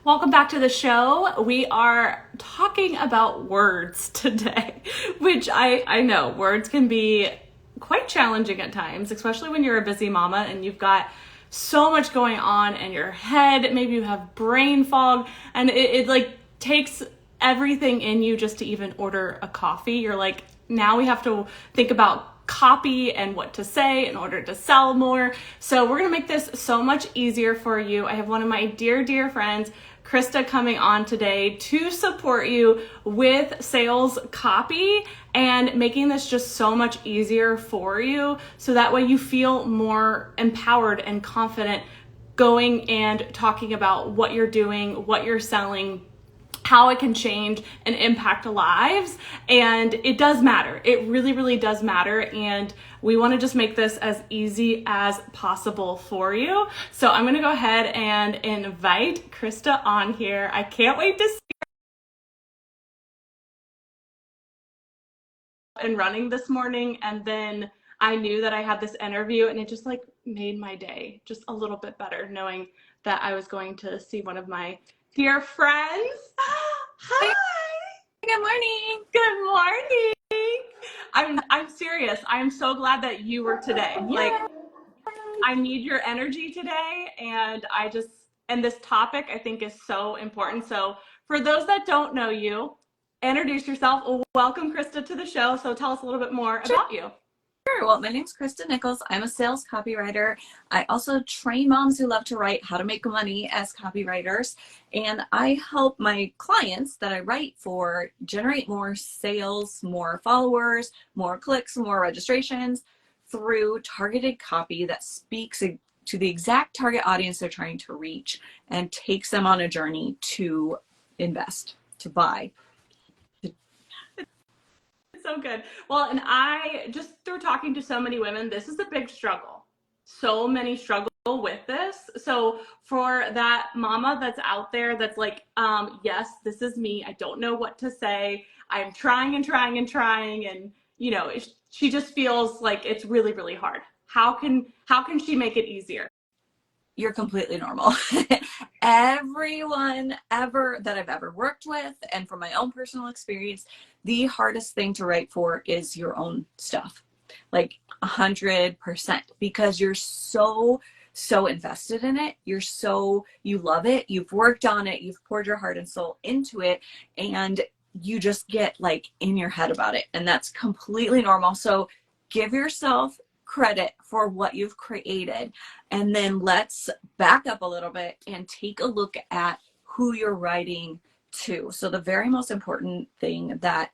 Welcome back to the show. We are talking about words today, which I know words can be quite challenging at times, especially when you're a busy mama and you've got so much going on in your head. Maybe you have brain fog and it like takes everything in you just to even order a coffee. You're like, now we have to think about copy and what to say in order to sell more. So we're going to make this so much easier for you. I have one of my dear friends, Christa, coming on today to support you with sales copy and making this just so much easier for you. So that way you feel more empowered and confident going and talking about what you're doing, what you're selling, how it can change and impact lives. And it does matter. It really does matter. And we want to just make this as easy as possible for you. So I'm going to go ahead and invite Christa on here. I can't wait to see her and running this morning. And then I knew that I had this interview and it just like made my day just a little bit better knowing that I was going to see one of my dear friends. Hi. Good morning. Good morning. I'm serious. I'm so glad that you were today. Yeah. Like I need your energy today and this topic I think is so important. So for those that don't know you, introduce yourself. Welcome Christa to the show. So tell us a little bit more about you. Sure. Well, my name's Christa Nichols. I'm a sales copywriter. I also train moms who love to write how to make money as copywriters. And I help my clients that I write for generate more sales, more followers, more clicks, more registrations through targeted copy that speaks to the exact target audience they're trying to reach and takes them on a journey to invest, to buy. So good. Well, and I just through talking to so many women, this is a big struggle. So many struggle with this. So for that mama that's out there that's like, yes, this is me. I don't know what to say. I'm trying and you know, she just feels like it's really hard. How can she make it easier? You're completely normal. Everyone ever that I've ever worked with, and from my own personal experience, the hardest thing to write for is your own stuff, like 100%, because you're so invested in it. You love it. You've worked on it. You've poured your heart and soul into it, and you just get like in your head about it. And that's completely normal. So give yourself credit for what you've created. And then let's back up a little bit and take a look at who you're writing to. So the very most important thing that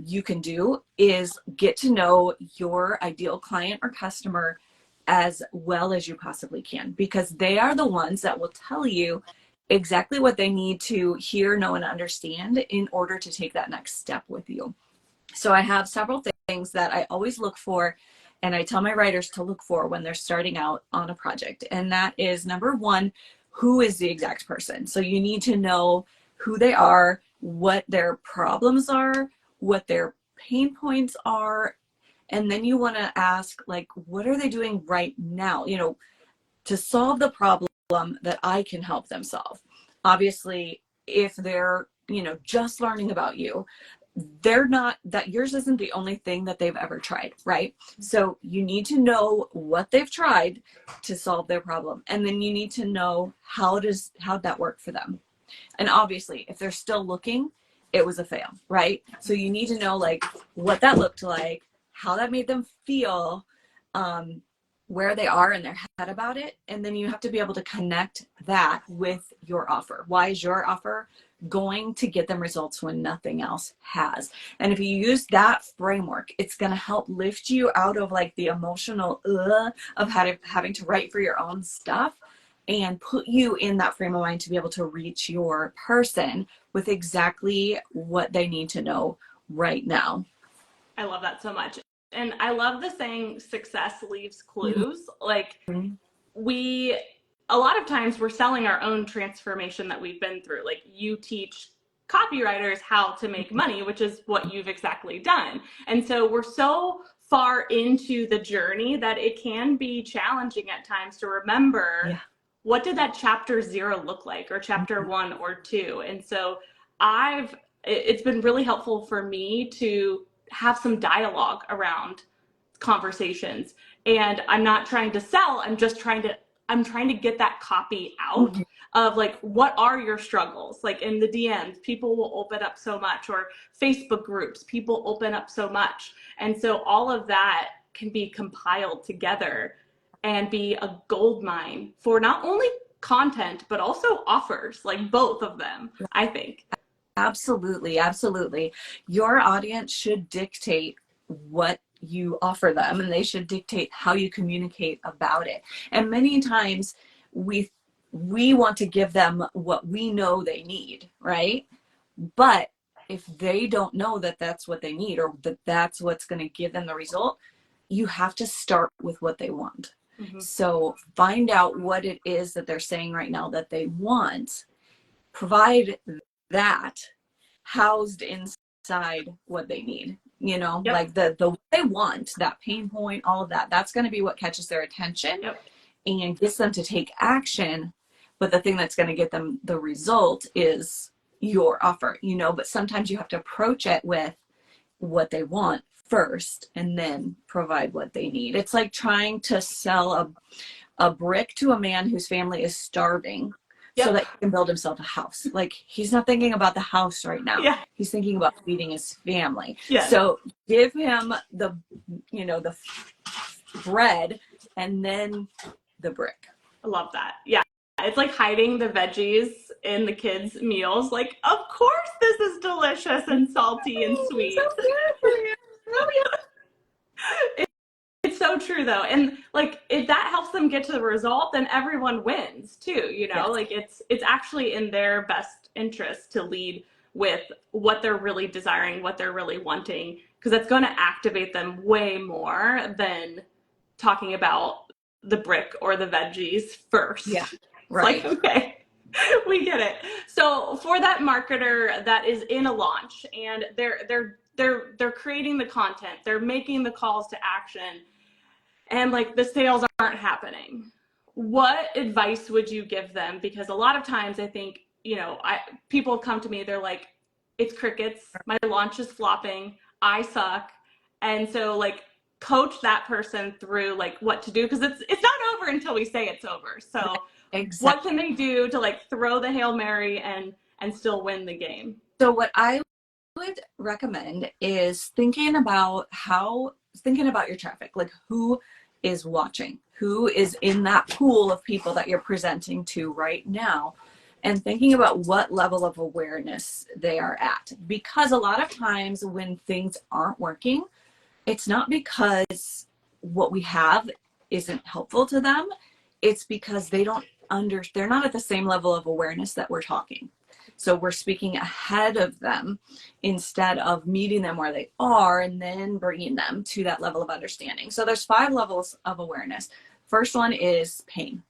you can do is get to know your ideal client or customer as well as you possibly can, because they are the ones that will tell you exactly what they need to hear, know, and understand in order to take that next step with you. So I have several things that I always look for and I tell my writers to look for when they're starting out on a project. And that is number one, who is the exact person? So you need to know who they are, what their problems are, what their pain points are. And then you want to ask, like, what are they doing right now, you know, to solve the problem that I can help them solve. Obviously, if they're, you know, just learning about you, they're not, that yours isn't the only thing that they've ever tried, right? So you need to know what they've tried to solve their problem. And then you need to know how'd that work for them. And obviously, if they're still looking, it was a fail, right? So you need to know like what that looked like, how that made them feel, where they are in their head about it. And then you have to be able to connect that with your offer. Why is your offer going to get them results when nothing else has? And if you use that framework, it's going to help lift you out of like the emotional of having to write for your own stuff and put you in that frame of mind to be able to reach your person with exactly what they need to know right now. I love that so much. And I love the saying success leaves clues. Like a lot of times we're selling our own transformation that we've been through. Like you teach copywriters how to make money, which is what you've exactly done. And so we're so far into the journey that it can be challenging at times to remember what did that chapter 0 look like, or chapter 1 or 2? And so I've it's been really helpful for me to have some dialogue around conversations. And I'm not trying to sell, I'm trying to get that copy out Mhm. of like, what are your struggles? Like in the DMs, people will open up so much, or Facebook groups, people open up so much. And so all of that can be compiled together and be a gold mine for not only content but also offers, like both of them, I think. Absolutely, absolutely. Your audience should dictate what you offer them, and they should dictate how you communicate about it. And many times we we want to give them what we know they need, right? But if they don't know that that's what they need, or that that's what's going to give them the result, you have to start with what they want. Mm-hmm. So find out what it is that they're saying right now that they want, provide that housed inside what they need, Yep. like the what they want, that pain point, all of that, that's going to be what catches their attention Yep. and gets them to take action. But the thing that's going to get them the result is your offer, but sometimes you have to approach it with what they want first and then provide what they need. It's like trying to sell a brick to a man whose family is starving so Yep. that he can build himself a house. Like, he's not thinking about the house right now. Yeah. He's thinking about feeding his family. Yes. So give him the bread and then the brick. I love that. Yeah. It's like hiding the veggies in the kids' meals. Like, of course this is delicious and salty and It's sweet. so good for you. Oh, yeah. It's so true though. And like, if that helps them get to the result, then everyone wins too, Yes. Like it's actually in their best interest to lead with what they're really desiring, what they're really wanting, because that's going to activate them way more than talking about the brick or the veggies first. Yeah. It's like, Right. okay, we get it. So for that marketer that is in a launch and they're creating the content, they're making the calls to action, and like the sales aren't happening, what advice would you give them? Because a lot of times I think, people come to me, they're like, it's crickets, my launch is flopping, I suck. And so like, coach that person through like what to do, because it's not over until we say it's over. So what Exactly. can they do to like throw the Hail Mary and still win the game? So what I would recommend is thinking about your traffic, like who is watching, who is in that pool of people that you're presenting to right now, and thinking about what level of awareness they are at. Because a lot of times when things aren't working, it's not because what we have isn't helpful to them. It's because they're not at the same level of awareness that we're talking. So we're speaking ahead of them instead of meeting them where they are and then bringing them to that level of understanding. So there's 5 levels of awareness. First one is pain.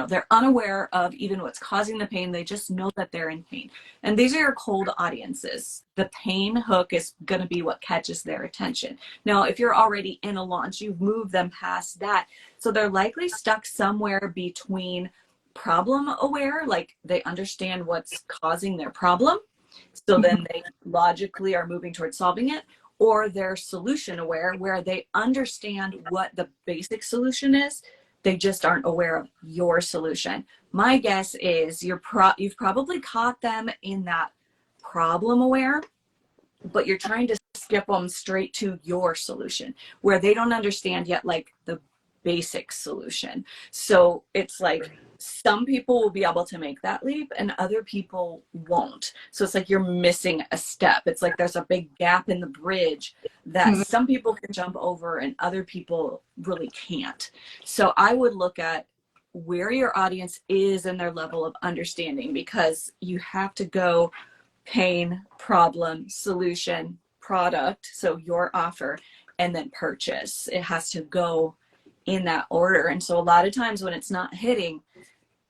They're unaware of even what's causing the pain. They just know that they're in pain. And these are your cold audiences. The pain hook is going to be what catches their attention. Now, if you're already in a launch, you've moved them past that. So they're likely stuck somewhere between problem aware, like they understand what's causing their problem, so then they logically are moving towards solving it, or they're solution aware, where they understand what the basic solution is, they just aren't aware of your solution. My guess is you've probably caught them in that problem aware, but you're trying to skip them straight to your solution where they don't understand yet, like the basic solution. So it's like some people will be able to make that leap and other people won't. So it's like you're missing a step. It's like there's a big gap in the bridge that some people can jump over and other people really can't. So I would look at where your audience is in their level of understanding, because you have to go pain, problem, solution, product, so your offer, and then purchase. It has to go in that order. And so a lot of times when it's not hitting,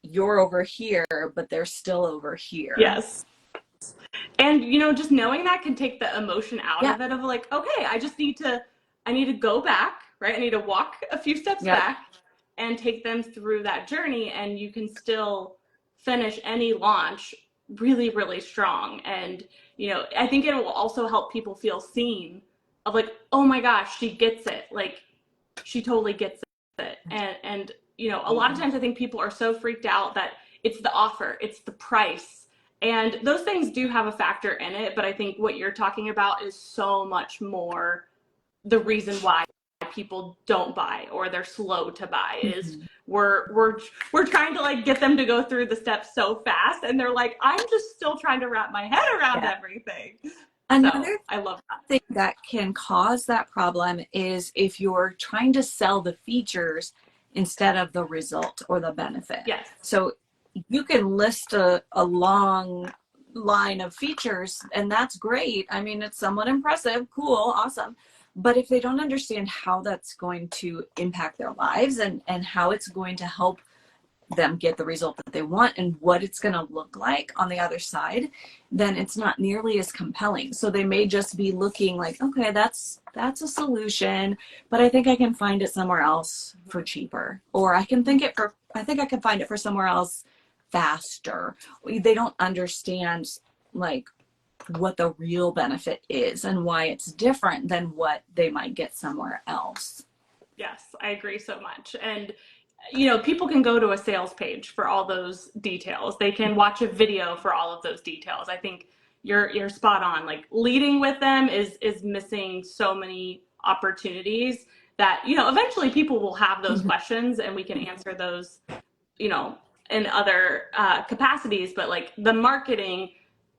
you're over here, but they're still over here. Yes. And just knowing that can take the emotion out Yeah. of it, of like, okay, I need to go back, right? I need to walk a few steps Yep. back and take them through that journey, and you can still finish any launch really, really strong. And, you know, I think it will also help people feel seen of like, oh my gosh, she gets it. Like, she totally gets it. And, you know, a lot of times I think people are so freaked out that it's the offer, it's the price. And those things do have a factor in it. But I think what you're talking about is so much more the reason why people don't buy or they're slow to buy is we're trying to like get them to go through the steps so fast, and they're like, I'm just still trying to wrap my head around everything. Another So I love that. thing that can cause that problem is if you're trying to sell the features instead of the result or the benefit. Yes. So you can list a long line of features, and that's great. I mean, it's somewhat impressive, cool, awesome. But if they don't understand how that's going to impact their lives and how it's going to help them get the result that they want and what it's going to look like on the other side, then it's not nearly as compelling. So they may just be looking like, okay, that's a solution, but I think I can find it somewhere else for cheaper, or I think I can find it for somewhere else faster. They don't understand like what the real benefit is and why it's different than what they might get somewhere else. Yes, I agree so much. And you know, people can go to a sales page for all those details. They can watch a video for all of those details. I think you're spot on. Like, leading with them is missing so many opportunities that, you know, eventually people will have those questions and we can answer those, you know, in other capacities. But like, the marketing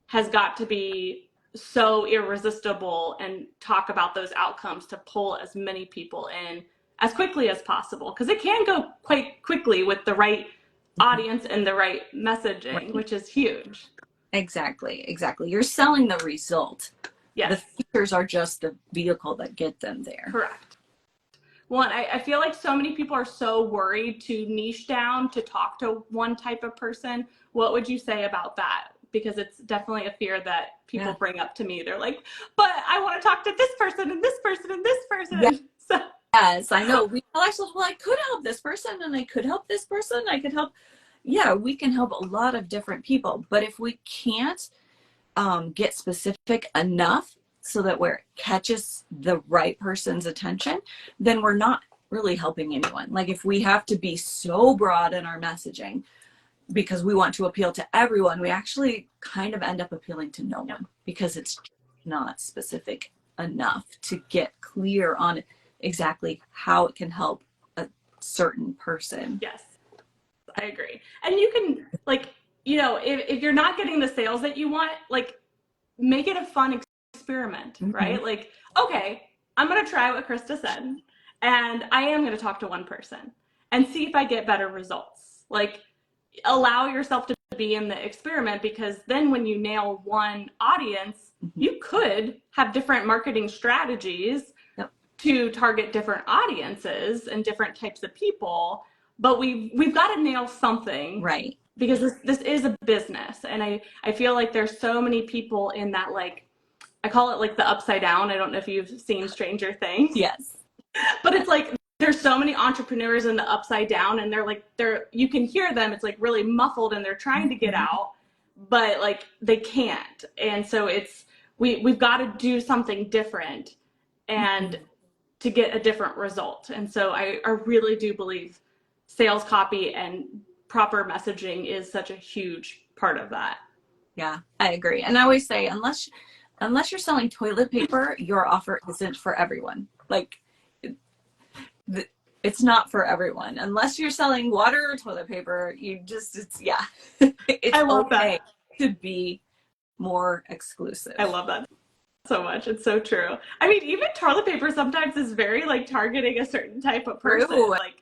has got to be so irresistible and talk about those outcomes to pull as many people in as quickly as possible, because it can go quite quickly with the right audience and the right messaging, right, which is huge. Exactly. You're selling the result. Yes. The features are just the vehicle that get them there. Correct. Well, and I feel like so many people are so worried to niche down to talk to one type of person. What would you say about that? Because it's definitely a fear that people bring up to me. They're like, but I want to talk to this person and this person and this person. Yeah. So yes, I know. We tell ourselves, well, I could help this person and I could help this person. I could help. Yeah, we can help a lot of different people. But if we can't get specific enough so that where it catches the right person's attention, then we're not really helping anyone. Like, if we have to be so broad in our messaging because we want to appeal to everyone, we actually kind of end up appealing to no one because it's not specific enough to get clear on exactly how it can help a certain person. Yes, I agree. And you can, like, you know, if you're not getting the sales that you want, like, make it a fun experiment, right? Like, okay, I'm going to try what Christa said, and I am going to talk to one person and see if I get better results. Like, allow yourself to be in the experiment, because then when you nail one audience, you could have different marketing strategies to target different audiences and different types of people, but we've got to nail something, right? Because this is a business, and I feel like there's so many people in that, like, I call it like the upside down. I don't know if you've seen Stranger Things. Yes. But it's like there's so many entrepreneurs in the upside down, and you can hear them. It's like really muffled, and they're trying to get out, but like they can't. And so we've got to do something different and to get a different result. And so I really do believe sales copy and proper messaging is such a huge part of that. Yeah, I agree. And I always say, unless you're selling toilet paper, your offer isn't for everyone. Like, it's not for everyone. Unless you're selling water or toilet paper, it's I love okay that. to be more exclusive. I love that so much. It's so true. I mean, even toilet paper sometimes is very like targeting a certain type of person. True. Like,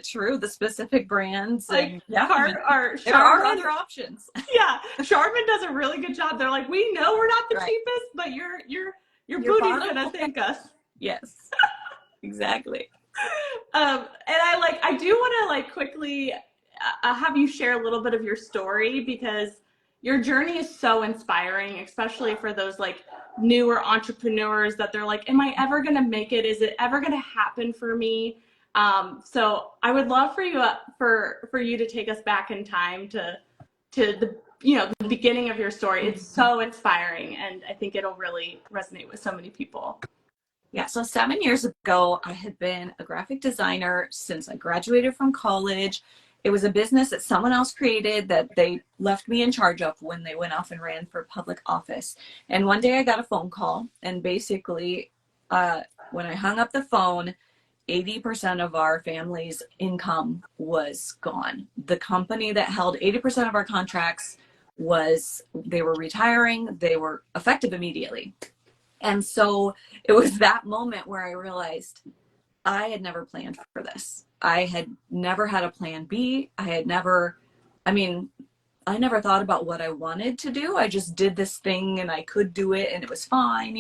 true, the specific brands. Like, there are other options. Yeah, Charmin does a really good job. They're like, we know we're not the cheapest, but your booty's gonna thank us. Yes, exactly. And I do want to like quickly have you share a little bit of your story, because your journey is so inspiring, especially for those like newer entrepreneurs that they're like, am I ever gonna make it? Is it ever gonna happen for me? So I would love for you for you to take us back in time to the the beginning of your story. It's so inspiring, and I think it'll really resonate with so many people. Yeah, so 7 years ago, I had been a graphic designer since I graduated from college. It was a business that someone else created that they left me in charge of when they went off and ran for public office. And one day I got a phone call, and basically, when I hung up the phone, 80% of our family's income was gone. The company that held 80% of our contracts they were retiring, they were effective immediately. And so it was that moment where I realized I had never planned for this. I had never had a plan B. I mean, I never thought about what I wanted to do. I just did this thing and I could do it and it was fine.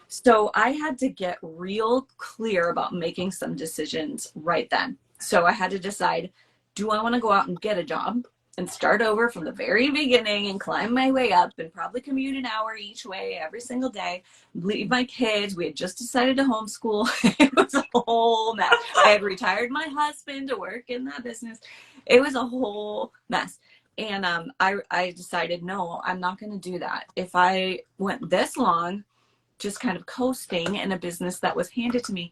So I had to get real clear about making some decisions right then. So I had to decide, do I want to go out and get a job and start over from the very beginning and climb my way up and probably commute an hour each way every single day, leave my kids. We had just decided to homeschool. It was a whole mess. I had retired my husband to work in that business. It was a whole mess. And I decided, no, I'm not going to do that. If I went this long, just kind of coasting in a business that was handed to me,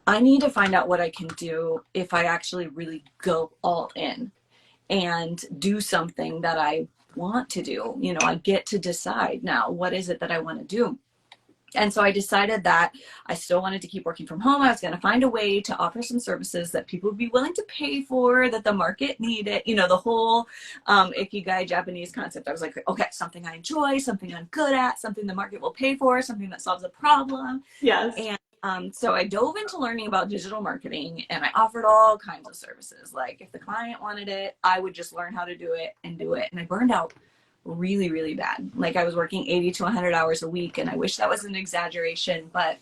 I need to find out what I can do if I actually really go all in and do something that I want to do. I get to decide now, what is it that I want to do? And so I decided that I still wanted to keep working from home. I was going to find a way to offer some services that people would be willing to pay for, that the market needed, the whole ikigai Japanese concept. I was like, okay, something I enjoy, something I'm good at, something the market will pay for, something that solves a problem. Yes. And so I dove into learning about digital marketing, and I offered all kinds of services. Like if the client wanted it, I would just learn how to do it and do it. And I burned out really, really bad. Like I was working 80 to 100 hours a week, and I wish that was an exaggeration, but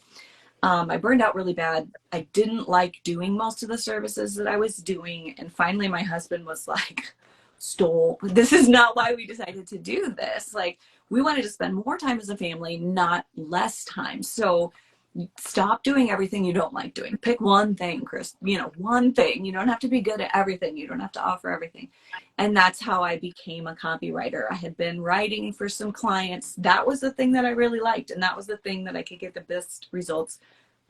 I burned out really bad. I didn't like doing most of the services that I was doing. And finally my husband was like, this is not why we decided to do this. Like we wanted to spend more time as a family, not less time. So stop doing everything you don't like doing. Pick one thing, Chris, one thing. You don't have to be good at everything. You don't have to offer everything. And that's how I became a copywriter. I had been writing for some clients. That was the thing that I really liked. And that was the thing that I could get the best results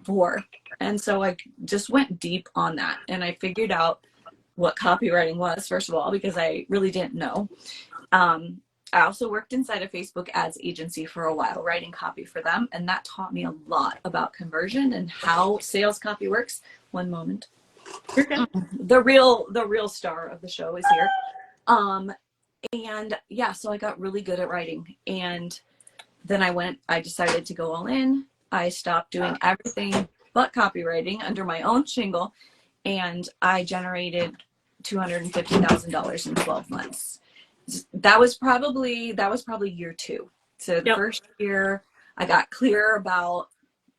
for. And so I just went deep on that. And I figured out what copywriting was, first of all, because I really didn't know. I also worked inside a Facebook ads agency for a while, writing copy for them. And that taught me a lot about conversion and how sales copy works. One moment. You're good. The real star of the show is here. And yeah, so I got really good at writing. And then I decided to go all in. I stopped doing everything but copywriting under my own shingle. And I generated $250,000 in 12 months. That was probably year 2. So the first year I got clear about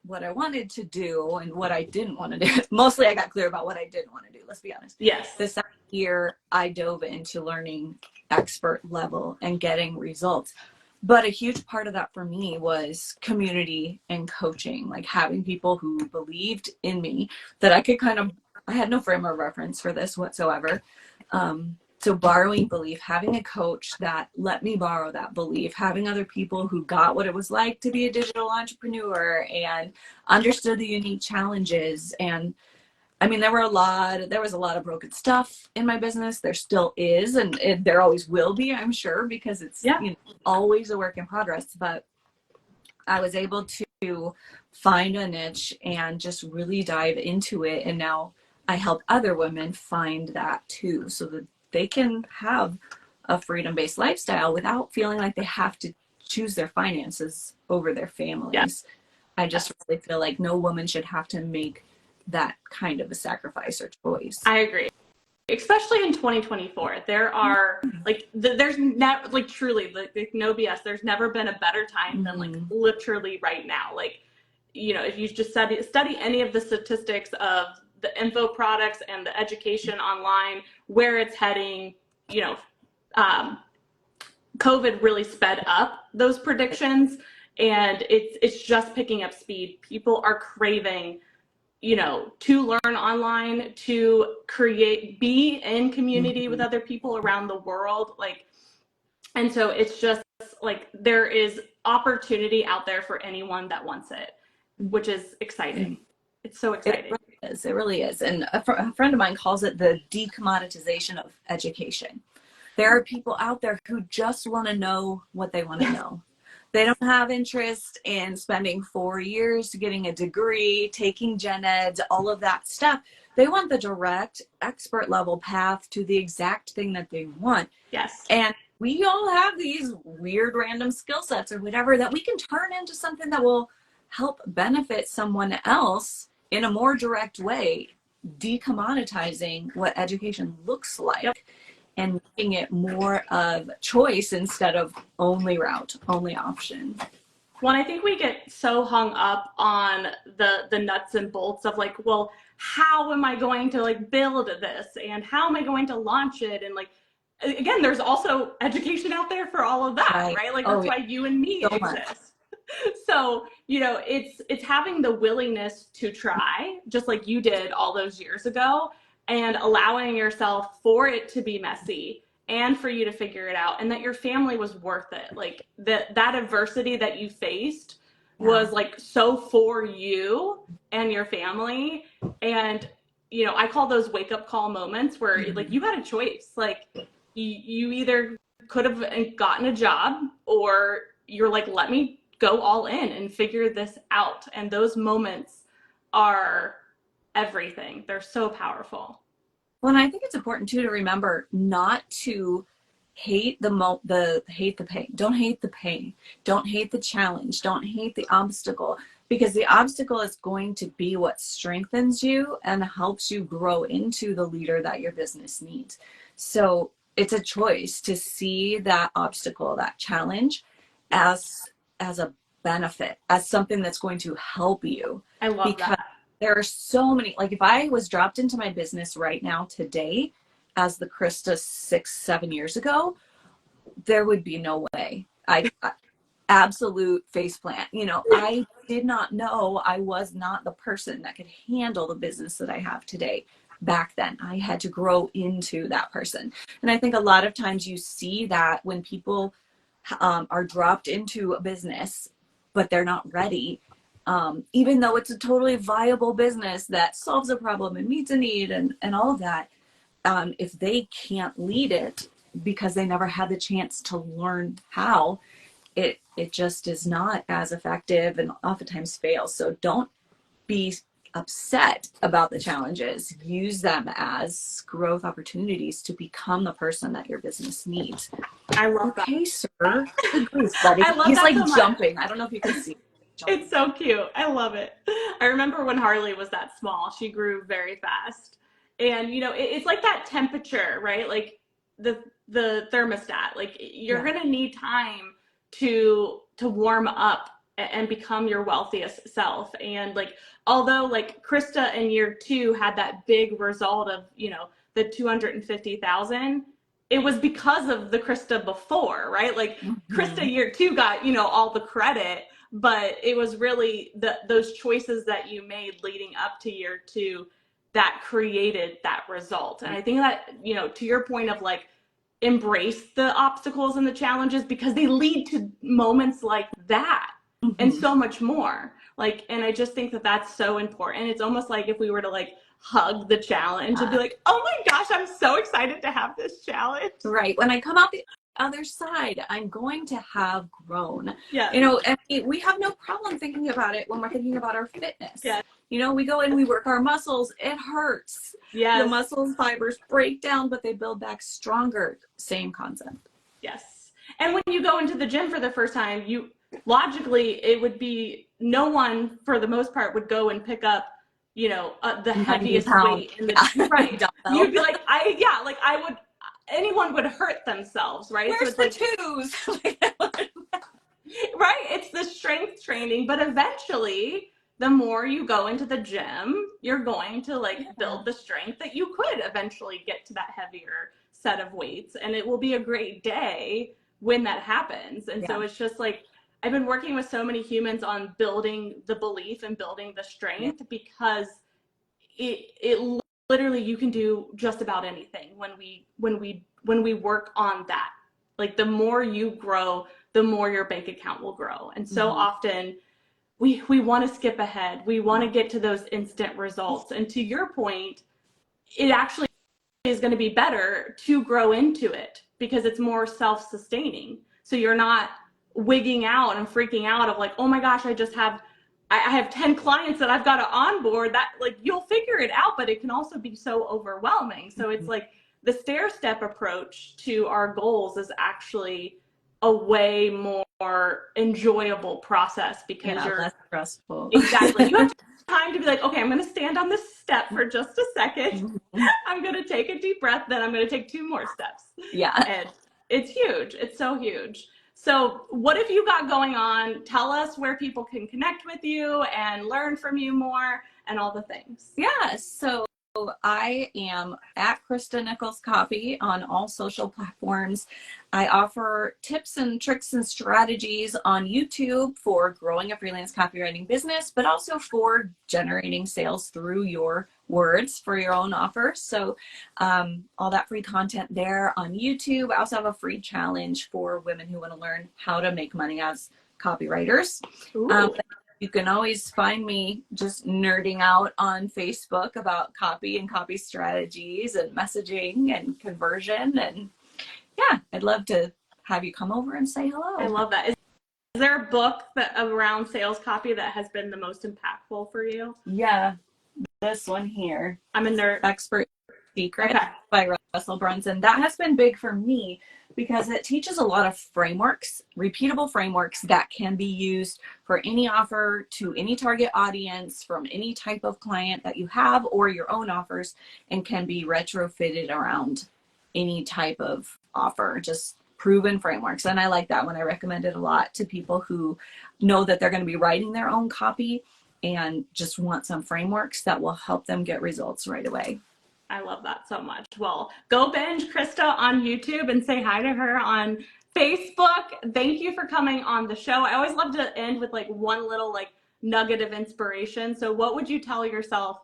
what I wanted to do and what I didn't want to do. Mostly I got clear about what I didn't want to do, let's be honest. Yes. The second year I dove into learning expert level and getting results. But a huge part of that for me was community and coaching, like having people who believed in me, that I could I had no frame of reference for this whatsoever. So borrowing belief, having a coach that let me borrow that belief, having other people who got what it was like to be a digital entrepreneur and understood the unique challenges. And I mean, there was a lot of broken stuff in my business. There still is, and there always will be, I'm sure, because it's always a work in progress. But I was able to find a niche and just really dive into it. And now I help other women find that too, so that they can have a freedom-based lifestyle without feeling like they have to choose their finances over their families. Yeah. I just really feel like no woman should have to make that kind of a sacrifice or choice. I agree. Especially in 2024, there are there's never truly no BS. There's never been a better time than literally right now. If you just study any of the statistics of the info products and the education online, where it's heading, COVID really sped up those predictions, and it's just picking up speed. People are craving to learn online, to be in community with other people around the world. Like, and so it's just like there is opportunity out there for anyone that wants it, which is exciting. It's so exciting. It really is. It really is. And a friend of mine calls it the decommoditization of education. There are people out there who just want to know what they want to know. They don't have interest in spending 4 years getting a degree, taking gen eds, all of that stuff. They want the direct expert level path to the exact thing that they want. Yes. And we all have these weird random skill sets or whatever that we can turn into something that will help benefit someone else in a more direct way, decommoditizing what education looks like. Yep. And making it more of choice instead of only route, only option. Well, I think we get so hung up on the nuts and bolts of like, well, how am I going to like build this, and how am I going to launch it? And like, again, there's also education out there for all of that, right? Like that's why you and me exist. So, it's having the willingness to try, just like you did all those years ago, and allowing yourself for it to be messy and for you to figure it out, and that your family was worth it. Like that adversity that you faced was like so for you and your family. And, I call those wake up call moments where like you had a choice. Like you either could have gotten a job, or you're like, let me go all in and figure this out. And those moments are everything. They're so powerful. Well, and I think it's important too to remember not to hate hate the pain. Don't hate the pain. Don't hate the challenge. Don't hate the obstacle, because the obstacle is going to be what strengthens you and helps you grow into the leader that your business needs. So it's a choice to see that obstacle, that challenge, as a benefit, as something that's going to help you. I love that. There are so many, like if I was dropped into my business right now today as the Christa 6-7 years ago, there would be no way. I absolute faceplant. I did not know, I was not the person that could handle the business that I have today. Back then, I had to grow into that person. And I think a lot of times you see that when people are dropped into a business, but they're not ready. Even though it's a totally viable business that solves a problem and meets a need and all of that, if they can't lead it because they never had the chance to learn how, it just is not as effective and oftentimes fails. So don't be upset about the challenges. Use them as growth opportunities to become the person that your business needs. I love that. Okay, sir. Good grief, buddy. He's like jumping. I don't know if you can see. It's so cute. I love it. I remember when Harley was that small, she grew very fast. And, it's like that temperature, right? Like the thermostat, like you're going to need time to warm up and become your wealthiest self. And like, although like Christa in year 2 had that big result of, the 250,000, it was because of the Christa before, right? Like Christa year 2 got, all the credit, but it was really those choices that you made leading up to year 2 that created that result. And I think that, to your point of like, embrace the obstacles and the challenges, because they lead to moments like that and so much more. Like, and I just think that that's so important. It's almost like if we were to like hug the challenge and be like, oh my gosh, I'm so excited to have this challenge. Right. When I come out the other side, I'm going to have grown. Yeah. And we have no problem thinking about it when we're thinking about our fitness. Yeah. We go in, we work our muscles, it hurts. Yes. The muscle fibers break down, but they build back stronger. Same concept. Yes. And when you go into the gym for the first time, logically, it would be no one, for the most part, would go and pick up, the heaviest weight in the right. You'd be like, anyone would hurt themselves, right? Where's so it's the like, twos? Right? It's the strength training, but eventually, the more you go into the gym, you're going to build the strength that you could eventually get to that heavier set of weights, and it will be a great day when that happens. And so it's just like, I've been working with so many humans on building the belief and building the strength, because it literally, you can do just about anything when we work on that. Like the more you grow, the more your bank account will grow. And so often we want to skip ahead. We want to get to those instant results. And to your point, it actually is going to be better to grow into it because it's more self-sustaining. So you're not wigging out and freaking out of like, oh my gosh, I have 10 clients that I've got to onboard. That, like, you'll figure it out, but it can also be so overwhelming. So it's like the stair step approach to our goals is actually a way more enjoyable process because you're less stressful. Exactly. You have time to be like, okay, I'm going to stand on this step for just a second. I'm going to take a deep breath, then I'm going to take 2 more steps. Yeah. And it's huge. It's so huge. So what have you got going on? Tell us where people can connect with you and learn from you more and all the things. Yeah. So I am at Christa Nichols Copy on all social platforms. I offer tips and tricks and strategies on YouTube for growing a freelance copywriting business, but also for generating sales through your words for your own offers. So all that free content there on YouTube. I also have a free challenge for women who want to learn how to make money as copywriters. You can always find me just nerding out on Facebook about copy and copy strategies and messaging and conversion. And yeah, I'd love to have you come over and say hello. I love that. Is there a book around sales copy that has been the most impactful for you? Yeah, this one here. I'm a nerd. Expert Secret by Russell Brunson. That has been big for me because it teaches a lot of frameworks, repeatable frameworks that can be used for any offer to any target audience from any type of client that you have or your own offers, and can be retrofitted around any type of offer, just proven frameworks. And I like that one. I recommend it a lot to people who know that they're going to be writing their own copy and just want some frameworks that will help them get results right away. I love that so much. Well, go binge Christa on YouTube and say hi to her on Facebook. Thank you for coming on the show. I always love to end with like one little like nugget of inspiration. So what would you tell yourself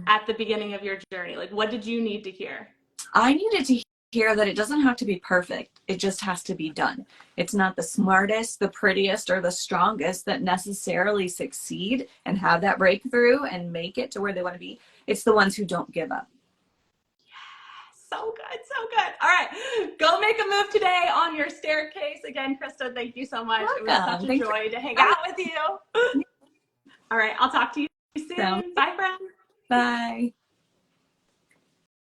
at the beginning of your journey? Like, what did you need to hear? I needed to hear that it doesn't have to be perfect. It just has to be done. It's not the smartest, the prettiest, or the strongest that necessarily succeed and have that breakthrough and make it to where they want to be. It's the ones who don't give up. So good, so good. All right, go make a move today on your staircase. Again, Christa, thank you so much. It was such a joy to hang out with you. All right, I'll talk to you soon. Bye, friend. Bye.